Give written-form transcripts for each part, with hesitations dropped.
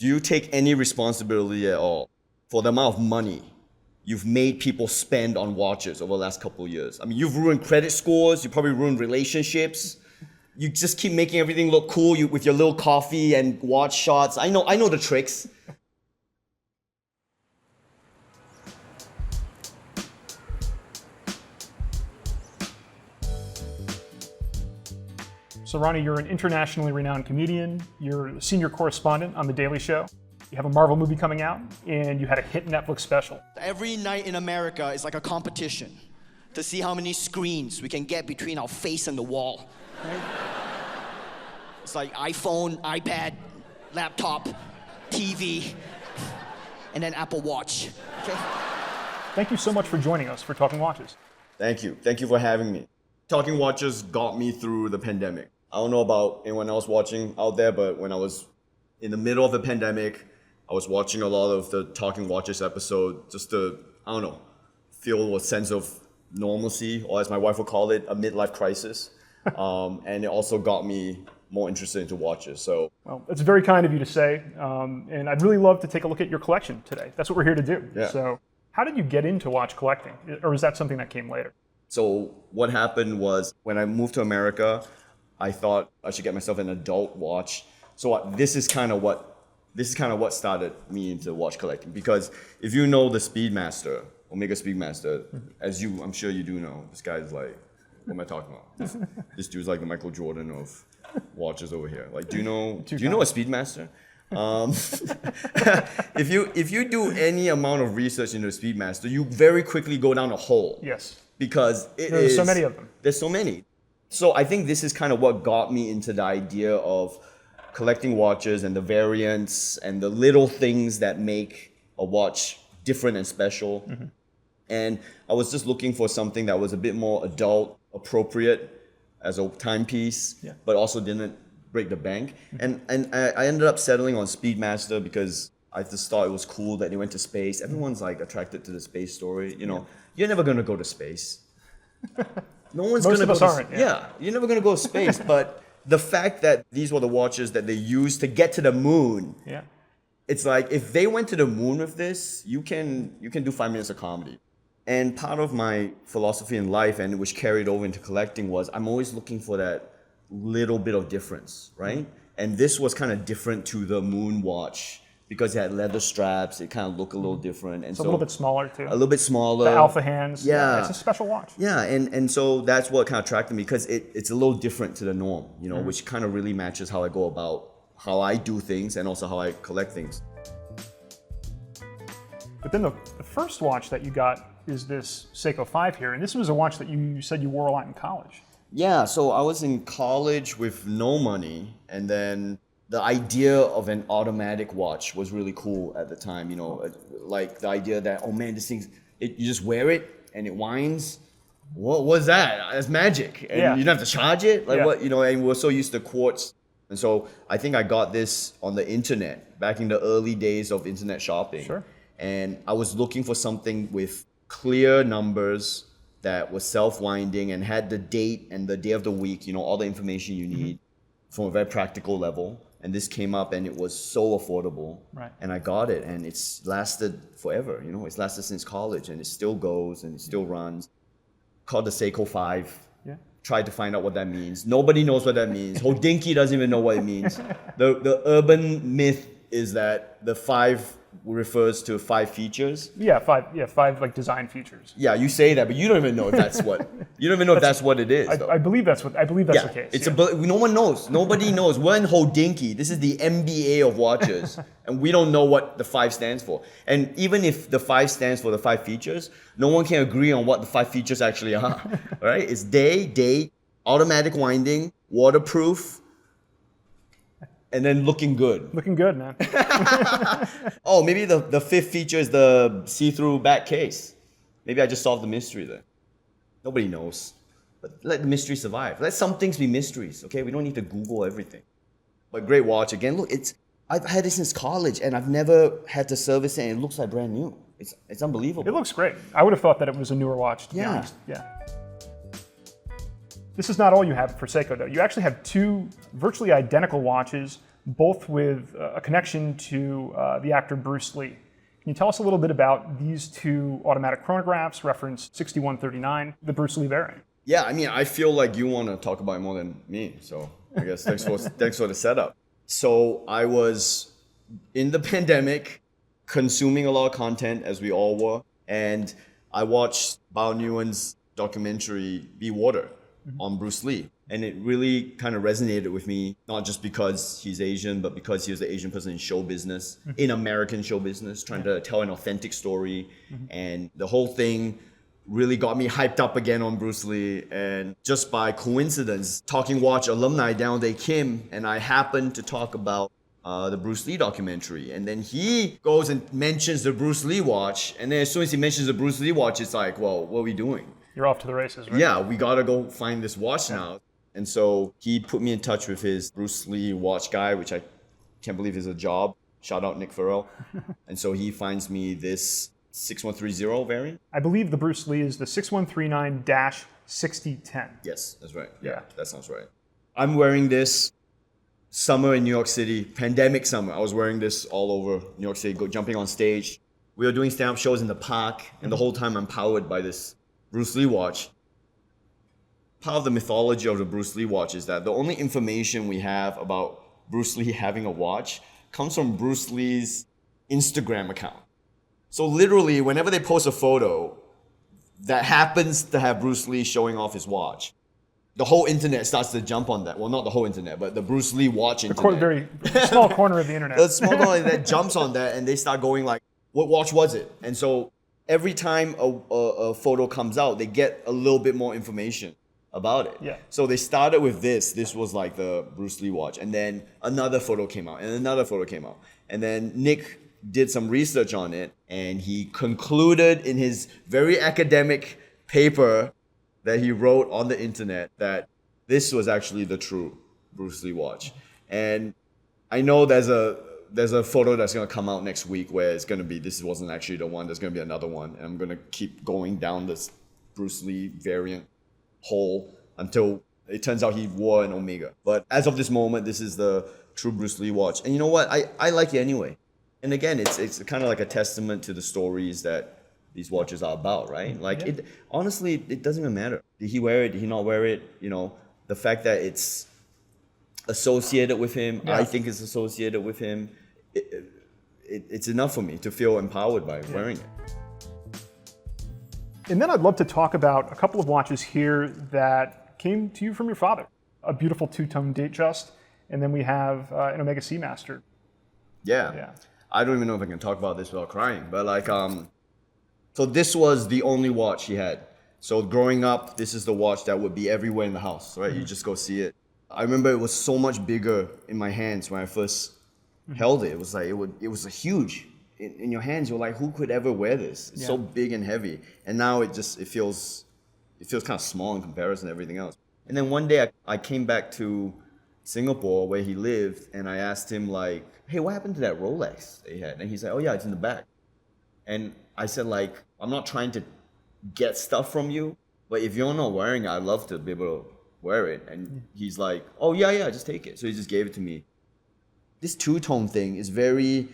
do you take any responsibility at all for the amount of money you've made people spend on watches over the last couple of years? I mean, you've ruined credit scores, you probably ruined relationships. You just keep making everything look cool with your little coffee and watch shots. I know the tricks. So Ronnie, you're an internationally renowned comedian. You're a senior correspondent on The Daily Show. You have a Marvel movie coming out, and you had a hit Netflix special. Every night in America is like a competition to see how many screens we can get between our face and the wall. Right? It's like iPhone, iPad, laptop, TV, and then Apple Watch. Okay? Thank you so much for joining us for Talking Watches. Thank you. Thank you for having me. Talking Watches got me through the pandemic. I don't know about anyone else watching out there, but when I was in the middle of the pandemic, I was watching a lot of the Talking Watches episode just to, I don't know, feel a sense of normalcy, or as my wife would call it, a midlife crisis. And it also got me more interested into watches. So, well, it's very kind of you to say, and I'd really love to take a look at your collection today. That's what we're here to do. Yeah. So how did you get into watch collecting? Or is that something that came later? So what happened was when I moved to America, I thought I should get myself an adult watch. So this is kind of what started me into watch collecting. Because if you know the Speedmaster, Omega Speedmaster, as I'm sure you do know, this guy's like, what am I talking about? This dude's like the Michael Jordan of watches over here. Like, do you know a Speedmaster? If you do any amount of research into a Speedmaster, you very quickly go down a hole. Yes. Because there's so many of them. There's so many. So I think this is kind of what got me into the idea of collecting watches and the variants and the little things that make a watch different and special. Mm-hmm. And I was just looking for something that was a bit more adult appropriate as a timepiece, but also didn't break the bank. Mm-hmm. And I ended up settling on Speedmaster because I just thought it was cool that they went to space. Everyone's like attracted to the space story. You know, you're never gonna go to space. No one's Most gonna of go us to aren't. Yeah, you're never gonna go to space. But the fact that these were the watches that they used to get to the moon. Yeah. It's like if they went to the moon with this, you can do 5 minutes of comedy. And part of my philosophy in life, and which carried over into collecting, was I'm always looking for that little bit of difference, right? Mm-hmm. And this was kind of different to the moon watch because it had leather straps. It kind of looked a little different. And it's a little bit smaller too. A little bit smaller. The alpha hands. Yeah. It's a special watch. Yeah, and so that's what kind of attracted me because it's a little different to the norm, you know, which kind of really matches how I go about how I do things and also how I collect things. But then the first watch that you got is this Seiko 5 here, and this was a watch that you said you wore a lot in college. Yeah, so I was in college with no money, and then the idea of an automatic watch was really cool at the time, you know, like the idea that, oh man, this thing, you just wear it and it winds. What was that? That's magic. And you don't have to charge it? Like what, you know, and we're so used to quartz. And so I think I got this on the internet back in the early days of internet shopping. Sure. And I was looking for something with clear numbers that was self-winding and had the date and the day of the week, you know, all the information you need from a very practical level. And this came up and it was so affordable. Right. And I got it and it's lasted forever, you know, it's lasted since college and it still goes and it still runs. Called the Seiko 5. Yeah. Tried to find out what that means. Nobody knows what that means. Hodinkee doesn't even know what it means. The urban myth is that the 5 refers to 5 features. Yeah, five like design features. Yeah, you say that, but you don't even know if that's what if that's what it is. I believe that's the case. It's no one knows. Nobody knows. We're in Hodinkee. This is the MBA of watches, and we don't know what the 5 stands for. And even if the 5 stands for the 5 features, no one can agree on what the 5 features actually are. Right? It's day, date, automatic winding, waterproof, and then looking good. Looking good, man. Oh, maybe the 5th feature is the see-through back case. Maybe I just solved the mystery there. Nobody knows. But let the mystery survive. Let some things be mysteries, okay? We don't need to Google everything. But great watch. Again, look, I've had it since college and I've never had to service it and it looks like brand new. It's unbelievable. It looks great. I would have thought that it was a newer watch, to be honest. Yeah. This is not all you have for Seiko, though. You actually have 2 virtually identical watches both with a connection to the actor Bruce Lee. Can you tell us a little bit about these two automatic chronographs, reference 6139, the Bruce Lee variant? Yeah, I mean, I feel like you want to talk about it more than me, so I guess thanks for the setup. So I was in the pandemic, consuming a lot of content, as we all were, and I watched Bao Nguyen's documentary Be Water on Bruce Lee. And it really kind of resonated with me, not just because he's Asian, but because he was an Asian person in show business, in American show business, trying to tell an authentic story. And the whole thing really got me hyped up again on Bruce Lee. And just by coincidence, Talking Watch alumni Down Day Kim and I happened to talk about the Bruce Lee documentary. And then he goes and mentions the Bruce Lee watch. And then as soon as he mentions the Bruce Lee watch, it's like, well, what are we doing? You're off to the races, right? Yeah, we gotta go find this watch now. And so he put me in touch with his Bruce Lee watch guy, which I can't believe is a job. Shout out Nick Farrell. And so he finds me this 6130 variant. I believe the Bruce Lee is the 6139-6010. Yes, that's right. Yeah, that sounds right. I'm wearing this summer in New York City, pandemic summer. I was wearing this all over New York City, jumping on stage. We were doing stand-up shows in the park, and the whole time I'm powered by this Bruce Lee watch. Part of the mythology of the Bruce Lee watch is that the only information we have about Bruce Lee having a watch comes from Bruce Lee's Instagram account. So literally, whenever they post a photo that happens to have Bruce Lee showing off his watch, the whole internet starts to jump on that. Well, not the whole internet, but the Bruce Lee watch internet. Very small corner of the internet. The small corner that jumps on that, and they start going like, what watch was it? And so every time a photo comes out, they get a little bit more information about it. Yeah. So they started with this. This was like the Bruce Lee watch. And then another photo came out, and another photo came out. And then Nick did some research on it, and he concluded in his very academic paper that he wrote on the internet that this was actually the true Bruce Lee watch. And I know there's a photo that's gonna come out next week where it's gonna be, this wasn't actually the one, there's gonna be another one. And I'm gonna keep going down this Bruce Lee variant hole until it turns out he wore an Omega. But as of this moment, this is the true Bruce Lee watch. And you know what? I like it anyway. And again, it's kind of like a testament to the stories that these watches are about, right? Like, it honestly, it doesn't even matter. Did he wear it? Did he not wear it? You know, the fact that it's associated with him, I think it's associated with him, it's enough for me to feel empowered by wearing it. And then I'd love to talk about a couple of watches here that came to you from your father. A beautiful two-tone Datejust, and then we have an Omega Seamaster. Yeah. I don't even know if I can talk about this without crying, but like, so this was the only watch he had. So growing up, this is the watch that would be everywhere in the house, right? You just go see it. I remember it was so much bigger in my hands when I first held it. It was like, it was a huge. In your hands, you're like, who could ever wear this? It's so big and heavy. And now it feels kind of small in comparison to everything else. And then one day I came back to Singapore where he lived, and I asked him like, hey, what happened to that Rolex that he had? And he said, oh yeah, it's in the back. And I said like, I'm not trying to get stuff from you, but if you're not wearing it, I'd love to be able to wear it. And he's like, oh yeah, just take it. So he just gave it to me. This two-tone thing is very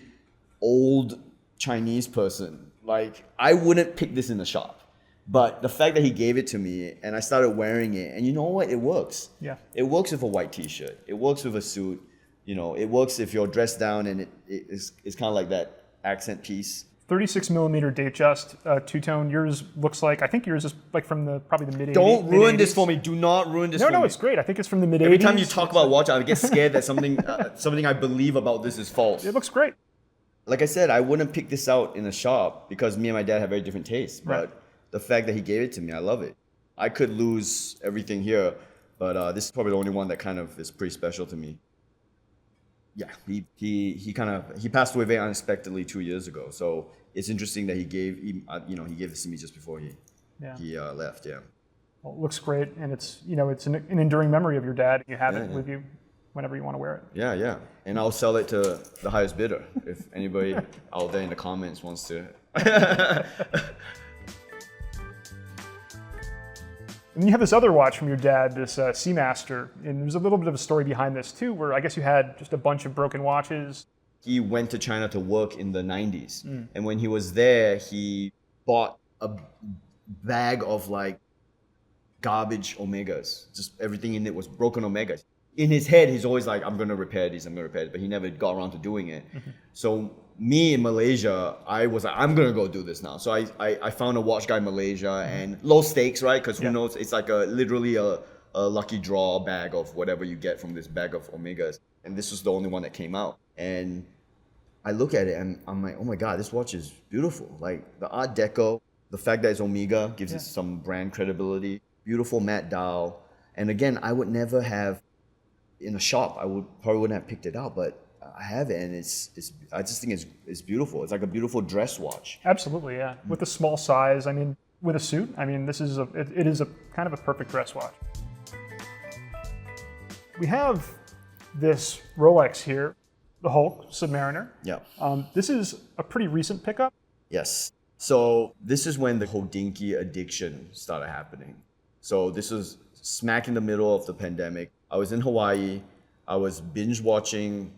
old Chinese person. Like, I wouldn't pick this in the shop. But the fact that he gave it to me and I started wearing it, and you know what? It works. Yeah. It works with a white t-shirt. It works with a suit. You know, it works if you're dressed down, and it's kind of like that accent piece. 36 millimeter Datejust, two-tone. Yours looks like, I think yours is like from probably the mid-80s. Don't ruin this for me. Do not ruin this for me. No, it's great. I think it's from the mid-80s. Every time you talk about watch, I get scared that something I believe about this is false. It looks great. Like I said, I wouldn't pick this out in a shop because me and my dad have very different tastes. But the fact that he gave it to me, I love it. I could lose everything here, but this is probably the only one that kind of is pretty special to me. Yeah, he passed away very unexpectedly 2 years ago. So it's interesting that he gave this to me just before he left. Yeah. Well, it looks great, and it's an enduring memory of your dad. You have it with you whenever you want to wear it. Yeah. And I'll sell it to the highest bidder if anybody out there in the comments wants to. And then you have this other watch from your dad, this Seamaster, and there's a little bit of a story behind this too, where I guess you had just a bunch of broken watches. He went to China to work in the 90s. And when he was there, he bought a bag of like garbage Omegas. Just everything in it was broken Omegas. In his head, he's always like, I'm going to repair these, but he never got around to doing it. So me in Malaysia, I was like, I'm going to go do this now. So I found a watch guy in Malaysia, and low stakes, right? Because who knows, it's like literally a lucky draw bag of whatever you get from this bag of Omegas. And this was the only one that came out. And I look at it and I'm like, oh my God, this watch is beautiful. Like the Art Deco, the fact that it's Omega gives it some brand credibility. Beautiful matte dial. And again, I would never have, in a shop, probably wouldn't have picked it out, but I have it, and I just think it's beautiful. It's like a beautiful dress watch. Absolutely, yeah. With a small size, I mean, with a suit, I mean, this is it is a kind of a perfect dress watch. We have this Rolex here, the Hulk Submariner. Yeah. This is a pretty recent pickup. Yes. So this is when the Hodinkee addiction started happening. So this was smack in the middle of the pandemic. I was in Hawaii. I was binge watching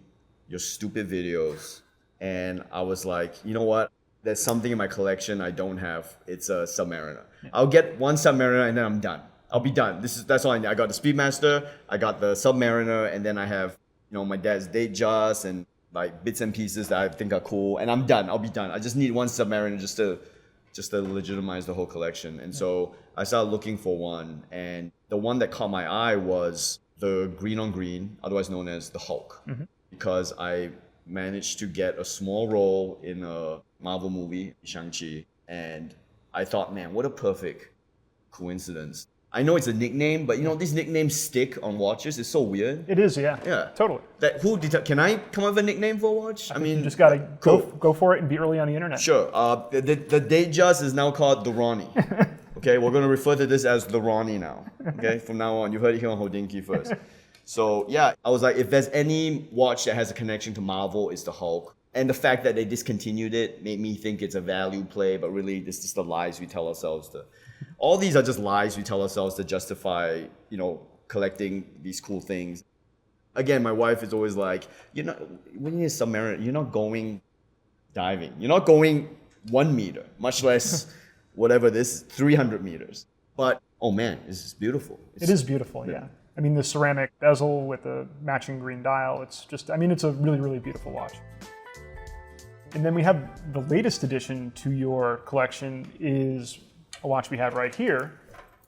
your stupid videos. And I was like, you know what? There's something in my collection I don't have. It's a Submariner. Yeah. I'll get one Submariner and then I'm done. I'll be done. That's all I need. I got the Speedmaster, I got the Submariner, and then I have, my dad's Datejust and like bits and pieces that I think are cool. And I'm done. I'll be done. I just need one Submariner just to legitimize the whole collection. And so I started looking for one, and the one that caught my eye was the green on green, otherwise known as the Hulk, because I managed to get a small role in a Marvel movie, Shang-Chi, and I thought, man, what a perfect coincidence. I know it's a nickname, but these nicknames stick on watches. It's so weird. It is, yeah. Yeah. Totally. Can I come up with a nickname for a watch? I mean, you just gotta cool. go for it and be early on the internet. Sure. The Datejust is now called the Ronnie. Okay, we're gonna refer to this as the Ronnie now. Okay, from now on, you heard it here on Hodinkee first. So yeah, I was like, if there's any watch that has a connection to Marvel, it's the Hulk. And the fact that they discontinued it made me think it's a value play, but really this is the lies we tell ourselves to. All these are just lies we tell ourselves to justify, collecting these cool things. Again, my wife is always like, when you're a Submariner, you're not going diving. You're not going 1 meter, much less whatever this 300 meters. But, oh man, this is beautiful. It is beautiful, yeah. I mean, the ceramic bezel with the matching green dial, it's a really, really beautiful watch. And then we have the latest addition to your collection is a watch we have right here,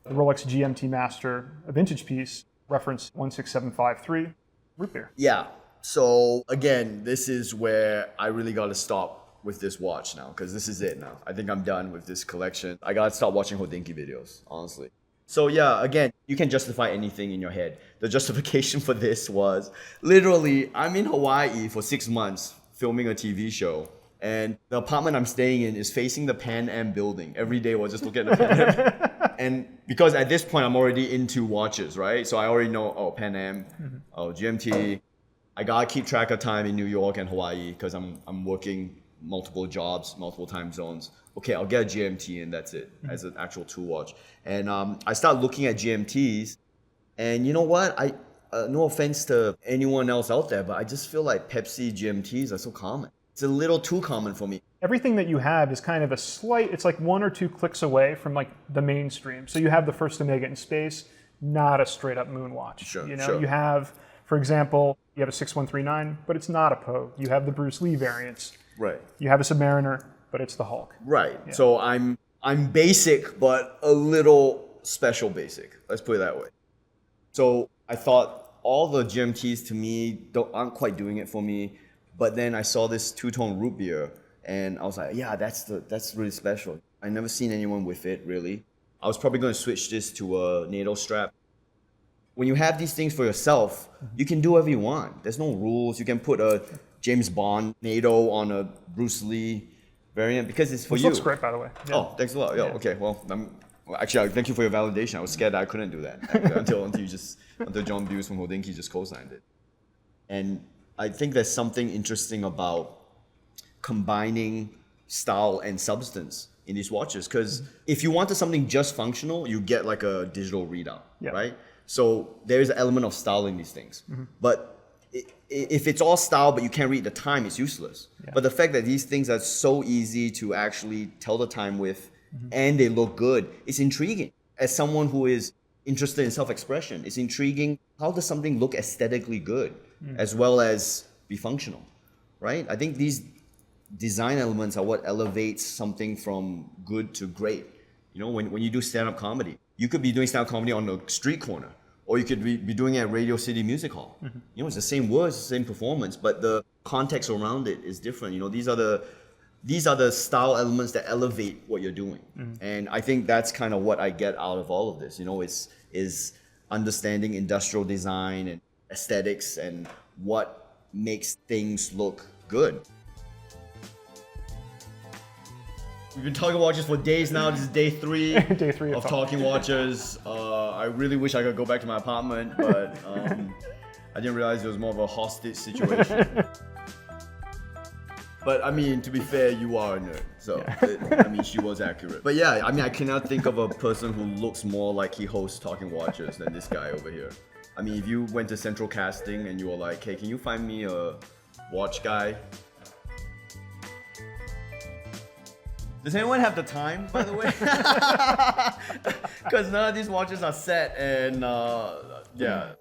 the Rolex GMT Master, a vintage piece, reference 16753, root beer. Yeah. So again, this is where I really got to stop with this watch now, because this is it now. I think I'm done with this collection. I got to stop watching Hodinkee videos, honestly. So yeah, again, you can justify anything in your head. The justification for this was literally, I'm in Hawaii for 6 months filming a TV show. And the apartment I'm staying in is facing the Pan Am building. Every day we'll just look at the Pan Am. And because at this point I'm already into watches, right? So I already know, Pan Am, GMT. I gotta keep track of time in New York and Hawaii because I'm working multiple jobs, multiple time zones. Okay, I'll get a GMT and that's it, as an actual tool watch. And I start looking at GMTs, and you know what? No offense to anyone else out there, but I just feel like Pepsi GMTs are so common. It's a little too common for me. Everything that you have is kind of it's like 1 or 2 clicks away from like the mainstream. So you have the first Omega in space, not a straight up moon watch. Sure. You have, for example, you have a 6139, but it's not a Poe. You have the Bruce Lee variants. Right. You have a Submariner, but it's the Hulk. Right. Yeah. So I'm basic, but a little special basic. Let's put it that way. So I thought all the GMTs to me aren't quite doing it for me. But then I saw this two-tone root beer, and I was like, yeah, that's really special. I never seen anyone with it, really. I was probably going to switch this to a NATO strap. When you have these things for yourself, you can do whatever you want. There's no rules. You can put a James Bond NATO on a Bruce Lee variant because it's for you. Looks great, by the way. Yeah. Oh, thanks a lot. Yeah. Okay, well, actually, thank you for your validation. I was scared that I couldn't do that until John Buse from Hodinkee just co-signed it. And I think there's something interesting about combining style and substance. in these watches. Because if you wanted something just functional, you get like a digital readout, right? So there's an element of style in these things. But if it's all style, but you can't read the time, it's useless. But the fact that these things are so easy to actually tell the time with, and they look good, it's intriguing. As someone who is interested in self-expression, it's intriguing. How does something look aesthetically good, as well as be functional, right? I think these design elements are what elevates something from good to great. You know, when you do stand-up comedy, you could be doing stand-up comedy on the street corner, or you could be doing it at Radio City Music Hall. You know, it's the same words, the same performance, but the context around it is different. You know, these are the style elements that elevate what you're doing. And I think that's kind of what I get out of all of this. You know, is understanding industrial design and aesthetics and what makes things look good. We've been talking watches for days now. This is day 3 Day 3 of Talking Watches. I really wish I could go back to my apartment, but I didn't realize it was more of a hostage situation. But I mean, to be fair, you are a nerd, so I mean, she was accurate. But yeah, I mean, I cannot think of a person who looks more like he hosts Talking Watches than this guy over here. I mean, if you went to Central Casting and you were like, hey, can you find me a watch guy? Does anyone have the time, by the way? Because none of these watches are set, and yeah.